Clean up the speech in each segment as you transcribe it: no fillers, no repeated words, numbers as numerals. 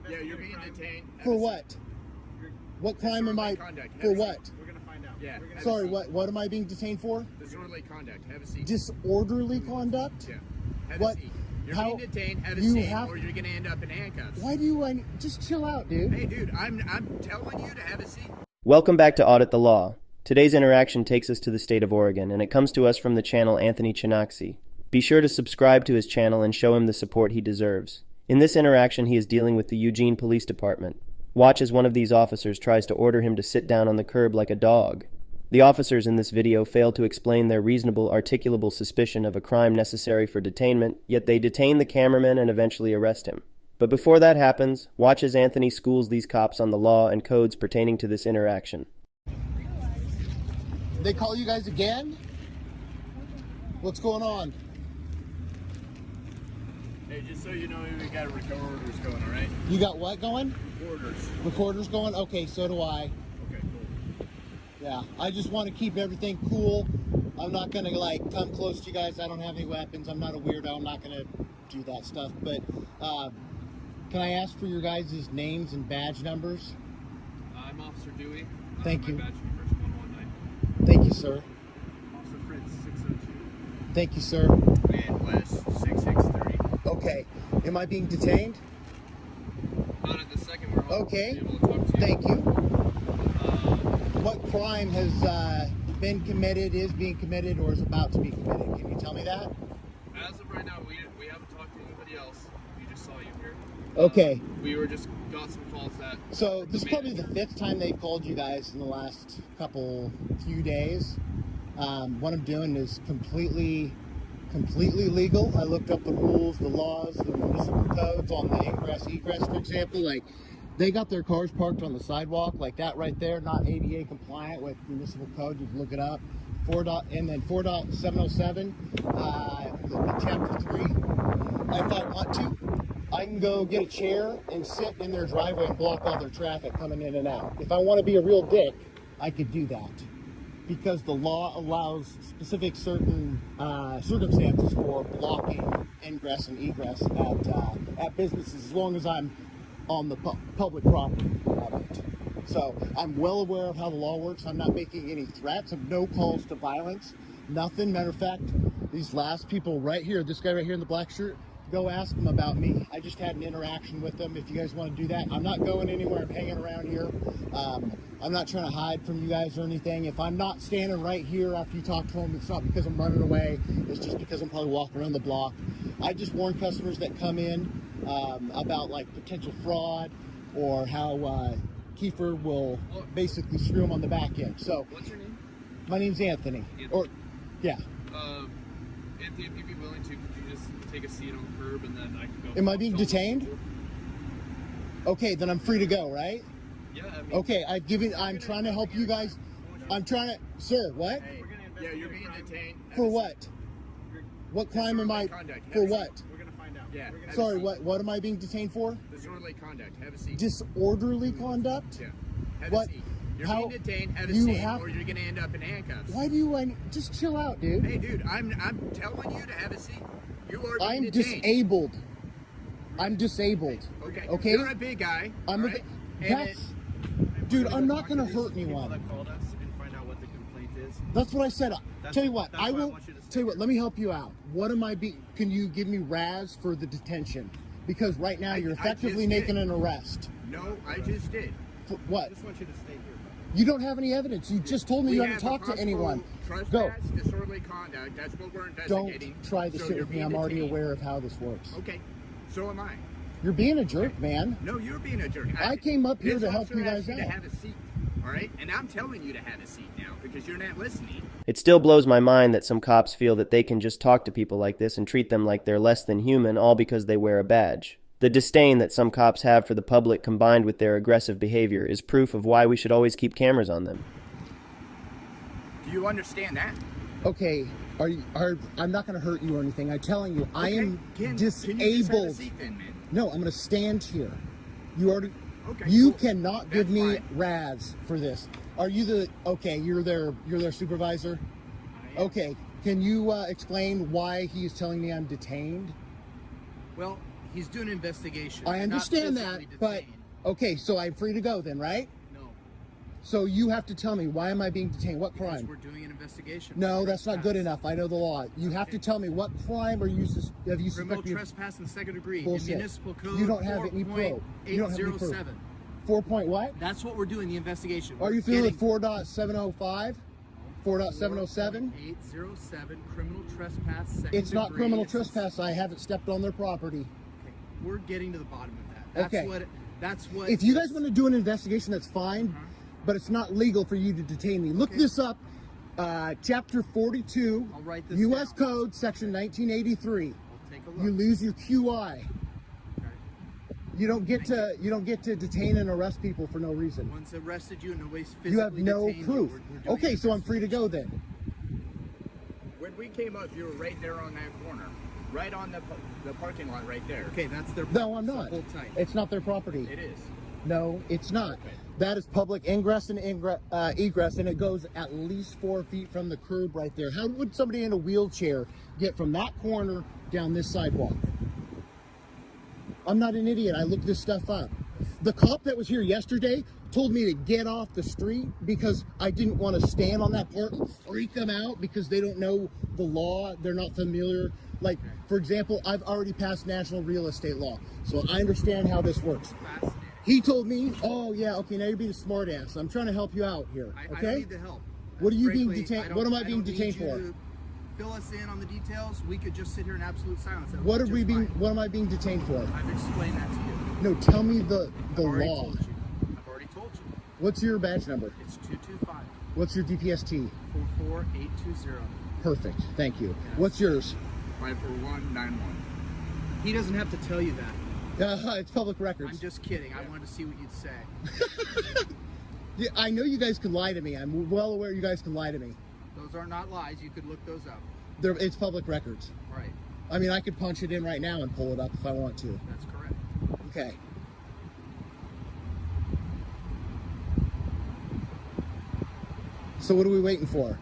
Yeah, you're being detained. For what? What crime am I? For what? We're gonna find out. Yeah. Sorry, what am I being detained for? Disorderly conduct. Have a seat. Disorderly conduct? Yeah. Have What? a seat. You're How? being detained. Have a You seat, have- or you're gonna end up in handcuffs. Why do you just chill out, dude? Hey, dude, I'm telling you to have a seat. Welcome back to Audit the Law. Today's interaction takes us to the state of Oregon, and it comes to us from the channel Anthony Chinoxi. Be sure to subscribe to his channel and show him the support he deserves. In this interaction, he is dealing with the Eugene Police Department. Watch as one of these officers tries to order him to sit down on the curb like a dog. The officers in this video fail to explain their reasonable, articulable suspicion of a crime necessary for detainment, yet they detain the cameraman and eventually arrest him. But before that happens, watch as Anthony schools these cops on the law and codes pertaining to this interaction. They call you guys again? What's going on? Hey, just so you know, we got recorders going, all right? You got what going? Recorders. Recorders going? Okay, so do I. Okay, cool. Yeah, I just want to keep everything cool. I'm not going to, like, come close to you guys. I don't have any weapons. I'm not a weirdo. I'm not going to do that stuff. But can I ask for your guys' names and badge numbers? I'm Officer Dewey. Thank you. My badge number is 119. Thank you, sir. Officer Fritz, 602. Thank you, sir. And West, 6630. Okay. Am I being detained? Not at the second. We're hoping Okay. to be able to talk to you. Thank you. What crime has been committed, is being committed, or is about to be committed? Can you tell me that? As of right now, we haven't talked to anybody else. We just saw you here. Okay. We just got some calls that. So this is probably the 5th time they've called you guys in the last few days. What I'm doing is completely legal. I looked up the rules, the laws, the municipal codes on the ingress, egress, for example. Like, they got their cars parked on the sidewalk, like that right there, not ADA compliant with municipal code. You can look it up. 4.707, chapter 3. If I want to, I can go get a chair and sit in their driveway and block all their traffic coming in and out. If I want to be a real dick, I could do that, because the law allows specific certain circumstances for blocking ingress and egress at businesses, as long as I'm on the public property of it. So I'm well aware of how the law works. I'm not making any threats. Of no calls to violence, nothing. Matter of fact, these last people right here, this guy right here in the black shirt, go ask them about me. I just had an interaction with them. If you guys want to do that, I'm not going anywhere. I'm hanging around here. I'm not trying to hide from you guys or anything. If I'm not standing right here after you talk to them, it's not because I'm running away. It's just because I'm probably walking around the block. I just warn customers that come in about, like, potential fraud, or how Kiefer will basically screw them on the back end. So, What's your name? my name's Anthony. Yeah. Anthony, if you'd be willing to, could you just take a seat on the curb and then I can go? Am I being detained? Okay, then I'm free to go, right? Yeah. I mean, Okay, I'm trying to help you guys. Sir, what? Hey, yeah, you're being detained. Have For a what? seat. What crime am I? Conduct. Have For a seat. what? We're gonna find out. Yeah. Have a Sorry, seat. what am I being detained for? Disorderly conduct. Have a seat. Disorderly conduct? Yeah. Have What? a seat. You're How- being detained. Have a you seat, have- or you're gonna end up in handcuffs. Why do you just chill out, dude? Hey, dude, I'm telling you to have a seat. You are being I'm detained. disabled. I'm disabled. Okay. Okay? You're a big guy. I'm right? dude, I'm not gonna hurt anyone. That called us and find out what the complaint is. That's what I said. Tell you what, that's I why I will. want you to stay Tell you what, let me help you out. What am I being? Can you give me RAS for the detention? Because right now you're I effectively just making did. an arrest. No, I just did. For what? I just want you to stay here. You don't have any evidence. You just told me you haven't talked to anyone. Go. Trespass, disorderly conduct. That's what we're Don't investigating. try this So shit you're with me. being I'm already detained. aware of how this works. Okay. So am I. You're being a jerk, man. No, you're being a jerk. I came up here This to help officer you guys asked me out. to have a seat. All right, and I'm telling you to have a seat now because you're not listening. It still blows my mind that some cops feel that they can just talk to people like this and treat them like they're less than human, all because they wear a badge. The disdain that some cops have for the public combined with their aggressive behavior is proof of why we should always keep cameras on them. Do you understand that? Okay, I'm not going to hurt you or anything. I'm telling you, I Okay, am Can you just have a disabled. seat then, man? No, I'm going to stand here. You already. Okay. You cool. cannot give That's me fine. RAS for this. Are you the? Okay, you're their supervisor. I am. Okay, can you explain why he is telling me I'm detained? Well, He's doing an investigation. I You're not understand that, physically but detained. okay, so I'm free to go then, right? No. So you have to tell me, why am I being detained? What Because crime? we're doing an investigation. No, that's not good Trespass. enough. I know the law. You have to tell me what crime are you have you Criminal suspected me of? trespass in the second degree. Bullshit. In municipal code. You don't have any proof. You don't have any proof. 4.807. 4 point what? That's what we're doing. The investigation. Are you We're feeling getting 4.705? 4.707? 4.807 criminal trespass. Second It's not degree. criminal It's- trespass. I haven't stepped on their property. Okay. We're getting to the bottom of that. That's Okay. what. That's what. If you guys want to do an investigation, that's fine, but it's not legal for you to detain me. Look this up. Chapter 42, I'll write this U.S. down. Code, Section 1983. I'll take a look. You lose your QI. Okay. You don't get to detain and arrest people for no reason. Once arrested you, nobody's physically You have no detained you. proof. We're doing Okay, an so I'm free to go then. When we came up, you were right there on that corner, right on the parking lot, right there. Okay, that's their. No, I'm so not. hold tight. It's not their property. It is. No, it's not. Okay. That is public ingress and egress, and it goes at least 4 feet from the curb right there. How would somebody in a wheelchair get from that corner down this sidewalk? I'm not an idiot. I looked this stuff up. The cop that was here yesterday told me to get off the street because I didn't want to stand on that part and freak them out because they don't know the law. They're not familiar. Like, for example, I've already passed national real estate law, so I understand how this works. Fascinating. He told me, oh yeah, okay, now you're being a smart ass. I'm trying to help you out here, I don't okay? need the help. What are you being Frankly, detained? I What am I don't being need detained you for? to Fill us in on the details. We could just sit here in absolute silence. That What would are be we just being? fine. What am I being detained for? I've explained that to you. No, tell me the I've already law. told you. I've already told you. What's your badge number? It's 225 What's your DPST? 44820. Perfect, thank you. What's yours? 54191. He doesn't have to tell you that. It's public records. I'm just kidding. I wanted to see what you'd say. Yeah, I know you guys can lie to me. I'm well aware you guys can lie to me. Those are not lies. You could look those up. It's public records. Right. I mean, I could punch it in right now and pull it up if I want to. That's correct. Okay. So what are we waiting for?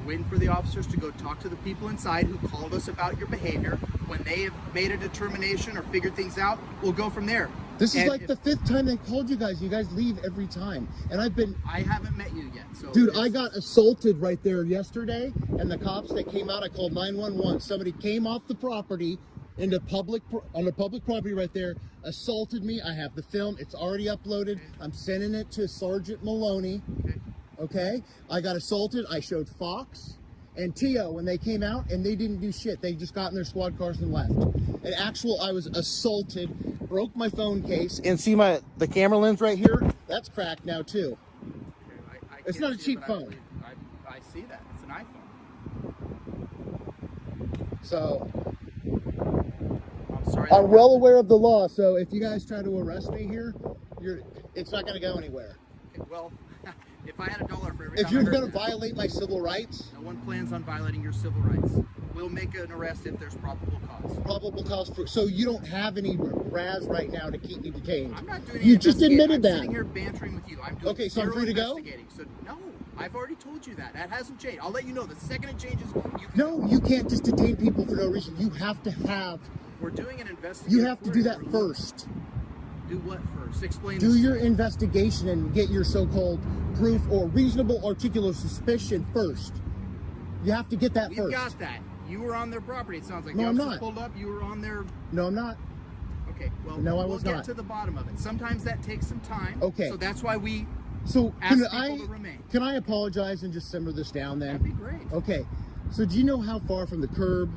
Waiting for the officers to go talk to the people inside who called us about your behavior. When they have made a determination or figured things out, we'll go from there. This is And like if- the 5th time they called you guys. You guys leave every time. And I've been... I haven't met you yet, so. Dude, it's- I got assaulted right there yesterday, and the cops that came out, I called 911. Somebody came off the property on the public property right there, assaulted me. I have the film. It's already uploaded. I'm sending it to Sergeant Maloney. Okay. Okay? I got assaulted. I showed Fox and Tio when they came out, and they didn't do shit. They just got in their squad cars and left. And I was assaulted, broke my phone case, and see the camera lens right here? That's cracked now too. Okay, I It's can't not a see it, cheap but phone. I see that. It's an iPhone. So I'm sorry. I'm well aware of the law. So if you guys try to arrest me here, it's not going to go anywhere. Okay, well, if I had $1 for every If time you're I heard going to this, violate my civil rights, no one plans on violating your civil rights. We'll make an arrest if there's probable cause. probable cause so you don't have any RAS right now to keep me detained. I'm not doing any You just investigating. admitted I'm that. sitting here bantering with you. I'm doing Okay, so I'm zero free to go? investigating. So no, I've already told you that. That hasn't changed. I'll let you know the second it changes. You can, No, you can't just detain people for no reason. You have to have. We're doing an investigation. You have to do that first. Do what first? Explain. Do this. your investigation and get your so-called proof or reasonable articulable suspicion first. You have to get that We've first. got that. You were on their property. It sounds like No, the I'm officers not. pulled up. You were on their. No, I'm not. Okay. Well, No, I we'll was get not. to the bottom of it. Sometimes that takes some time. Okay. So that's why we So ask can people to remain. can I apologize and just simmer this down then? That'd be great. Okay. So do you know how far from the curb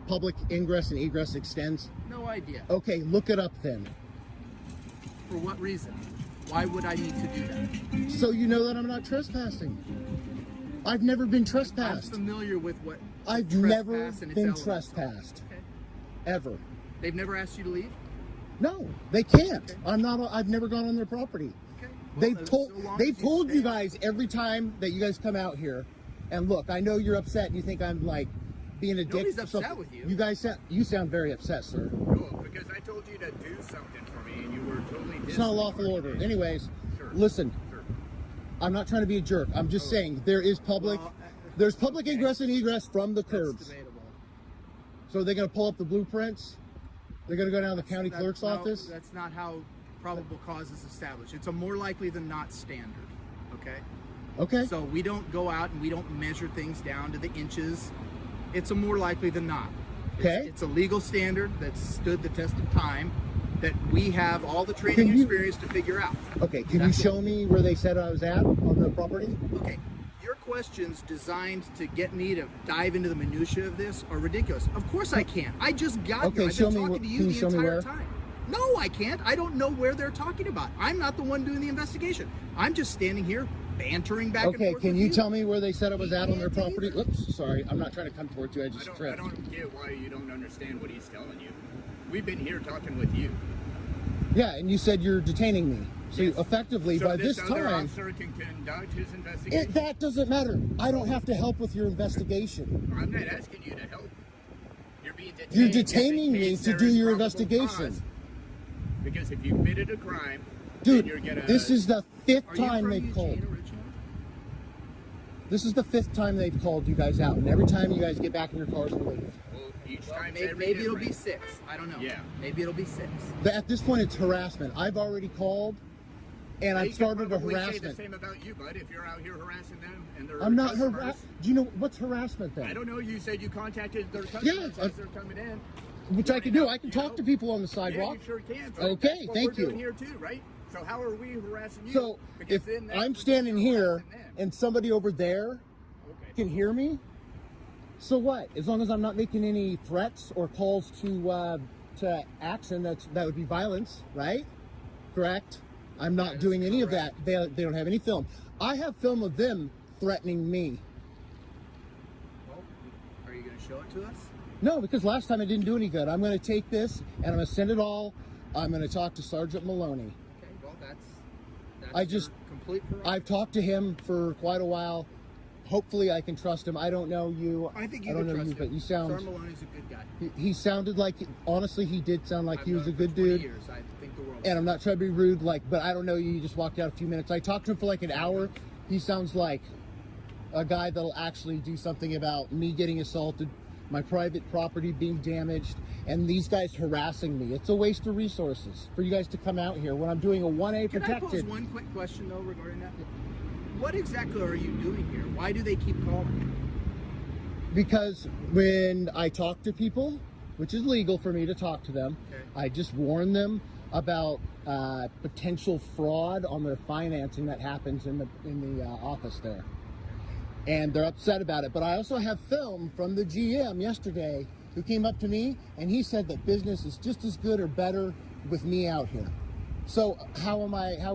public ingress and egress extends? No idea. Okay, look it up then. For what reason? Why would I need to do that? So you know that I'm not trespassing. I've never been I'm trespassed. familiar with what. I've trespass never and its been elements are. trespassed. Okay. Ever. They've never asked you to leave. No, they can't. Okay. I've never gone on their property. Okay. Well, They've then, told so long they've as told stay you on- guys every time that you guys come out here. And look, I know you're upset and you think I'm like being a dick. Nobody's or upset something. with you. You sound very upset, sir. No, because I told you to do something for me and you were totally. It's not a lawful order. Anyways, Sure. listen, Sure. I'm not trying to be a jerk. I'm just saying there's public Well, ingress and egress from the That's curbs. debatable. So they're gonna pull up the blueprints. They're going to go down to the county clerk's office? That's not how probable cause is established. It's a more likely than not standard. Okay. Okay. So we don't go out and we don't measure things down to the inches. It's a more likely than not. Okay. It's a legal standard that's stood the test of time that we have all the training and experience to figure out. Okay, can you show me where they said I was at on the property? Okay, your questions designed to get me to dive into the minutia of this are ridiculous. Of course I can't. I just got Okay, here. I've show been me talking to can you you the show me entire where? time. No, I can't. I don't know where they're talking about. I'm not the one doing the investigation. I'm just standing here bantering back and Okay, forth. can with you tell me where they said I was at on their can't property? either. Oops, sorry. I'm not trying to come towards you. I just I tripped. don't get why you don't understand what he's telling you. We've been here talking with you. Yeah, and you said you're detaining me. So Yes. effectively, So by this other time, officer can conduct his investigation. that doesn't matter. I don't have to help with your investigation. I'm not asking you to help. You're being detained. You're detaining in me case to there do is your probable investigation. cause. Because if you committed a crime, Dude, then you're gonna. this is the fifth Are you time from they've Eugene called. originally? This is the fifth time they've called you guys out, and every time you guys get back in your cars and leave. Well, each Well, time maybe it'll be 6. I don't know. Yeah. Maybe it'll be 6. But at this point, it's harassment. I've already called, and I've started a Say the harassment. same about you, bud. If you're out here harassing them and they're I'm not customers. harassing. Do you know what's harassment then? I don't know. You said you contacted their customers Yeah, as they're coming in. Which I can do. I can talk to people on the Yeah, sidewalk. you sure can. Okay, That's what thank we're you. doing here too, right? So how are we harassing you? So Because if then that I'm puts standing you here harassing them. and somebody over there Okay. can hear me, so what? As long as I'm not making any threats or calls to action, that would be violence, right? Correct. I'm not doing any of that. They don't have any film. I have film of them threatening me. Well, are you going to show it to us? No, because last time it didn't do any good. I'm going to take this and I'm going to send it all. I'm going to talk to Sergeant Maloney. Okay, well, that's I just- your complete prerogative. I've talked to him for quite a while. Hopefully, I can trust him. I don't know you. I think you don't can know trust you, him. but you sound. Sergeant Maloney's a good guy. He sounded like. Honestly, he did sound like I've he was a known him for good 20 dude. Years. I think the world. And I'm not trying to be rude, but I don't know you. You just walked out a few minutes. I talked to him for like an hour. He sounds like a guy that'll actually do something about me getting assaulted, my private property being damaged, and these guys harassing me. It's a waste of resources for you guys to come out here when I'm doing a 1A Can I pose protected. one quick question though regarding that? What exactly are you doing here? Why do they keep calling? Because when I talk to people, which is legal for me to talk to them, Okay. I just warn them about potential fraud on their financing that happens in the office there, and they're upset about it. But I also have film from the GM yesterday who came up to me and he said that business is just as good or better with me out here. So how would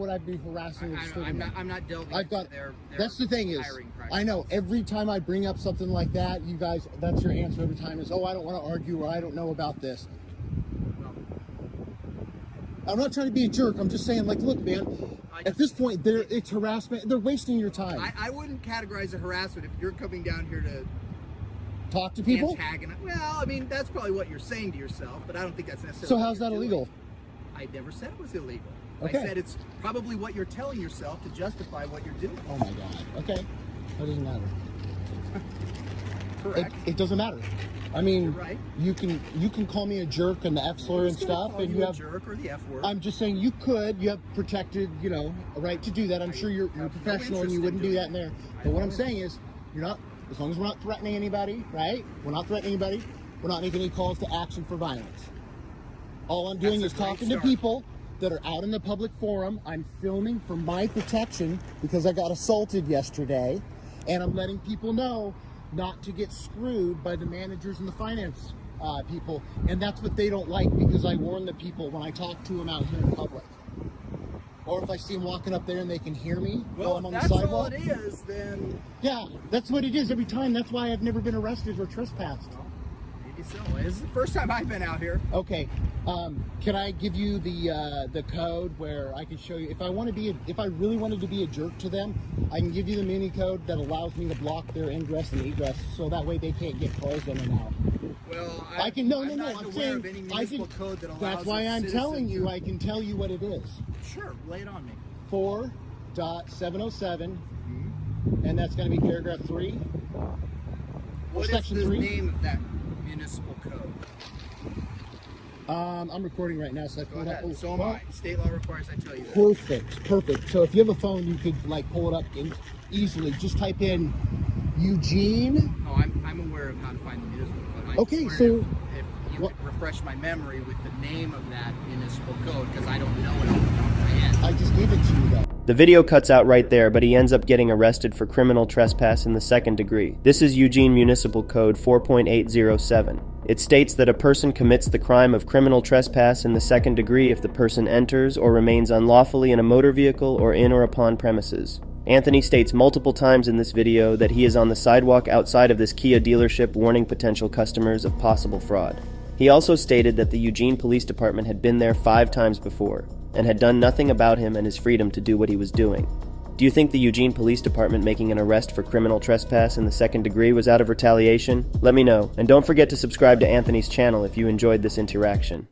I be harassing? I'm not delving I've got. into their That's the thing is, hiring practices. I know every time I bring up something like that, you guys, that's your answer every time is, oh, I don't want to argue or I don't know about this. Well, I'm not trying to be a jerk. I'm just saying, like, look, man, at this point, it's harassment. They're wasting your time. I wouldn't categorize it harassment if you're coming down here to Talk to people. antagonize. Well, I mean that's probably what you're saying to yourself, but I don't think that's necessarily. So what how's you're that doing. illegal? I never said it was illegal. Okay. I said it's probably what you're telling yourself to justify what you're doing. Oh my God. Okay. That doesn't matter. Correct. It doesn't matter. I mean, You're right. you can call me a jerk and the F slur and Who's gonna stuff, call and you you a have. jerk or the F word. I'm just saying you have protected, a right to do that. I'm sure you're have no professional and interest you in wouldn't do doing that in there. I But what have I'm no saying is, you're not, as long as we're not threatening anybody, right? We're not threatening anybody. We're not making any calls to action for violence. All I'm doing That's is a great talking to start. people that are out in the public forum. I'm filming for my protection because I got assaulted yesterday, and I'm letting people know not to get screwed by the managers and the finance people. And that's what they don't like, because I warn the people when I talk to them out here in public. Or if I see them walking up there and they can hear me while I'm on the that's all sidewalk. it is, then Yeah, that's what it is every time. That's why I've never been arrested or trespassed. maybe so. This is the first time I've been out here. Okay, can I give you the code where I can show you if I really wanted to be a jerk to them, I can give you the mini code that allows me to block their ingress and egress, so that way they can't get cars in and out. Well, I can no, I'm not I'm aware saying of any I municipal can. code that allows. That's why a I'm citizen telling you. to- I can tell you what it is. Sure, lay it on me. 4.707, and that's going to be paragraph 3. What is section the 3? name of that municipal code? I'm recording right now, so I Go pull it up. ahead. So am I. State law requires I tell you that. Perfect. So if you have a phone, you could like pull it up easily. Just type in Eugene. Oh, I'm aware of how to find the municipal code. I'm Okay, wondering so if you could refresh my memory with the name of that municipal code, because I don't know it off the top of my head. I just gave it to you though. The video cuts out right there, but he ends up getting arrested for criminal trespass in the second degree. This is Eugene Municipal Code 4.807. It states that a person commits the crime of criminal trespass in the second degree if the person enters or remains unlawfully in a motor vehicle or in or upon premises. Anthony states multiple times in this video that he is on the sidewalk outside of this Kia dealership warning potential customers of possible fraud. He also stated that the Eugene Police Department had been there 5 times before, and had done nothing about him and his freedom to do what he was doing. Do you think the Eugene Police Department making an arrest for criminal trespass in the second degree was out of retaliation? Let me know, and don't forget to subscribe to Anthony's channel if you enjoyed this interaction.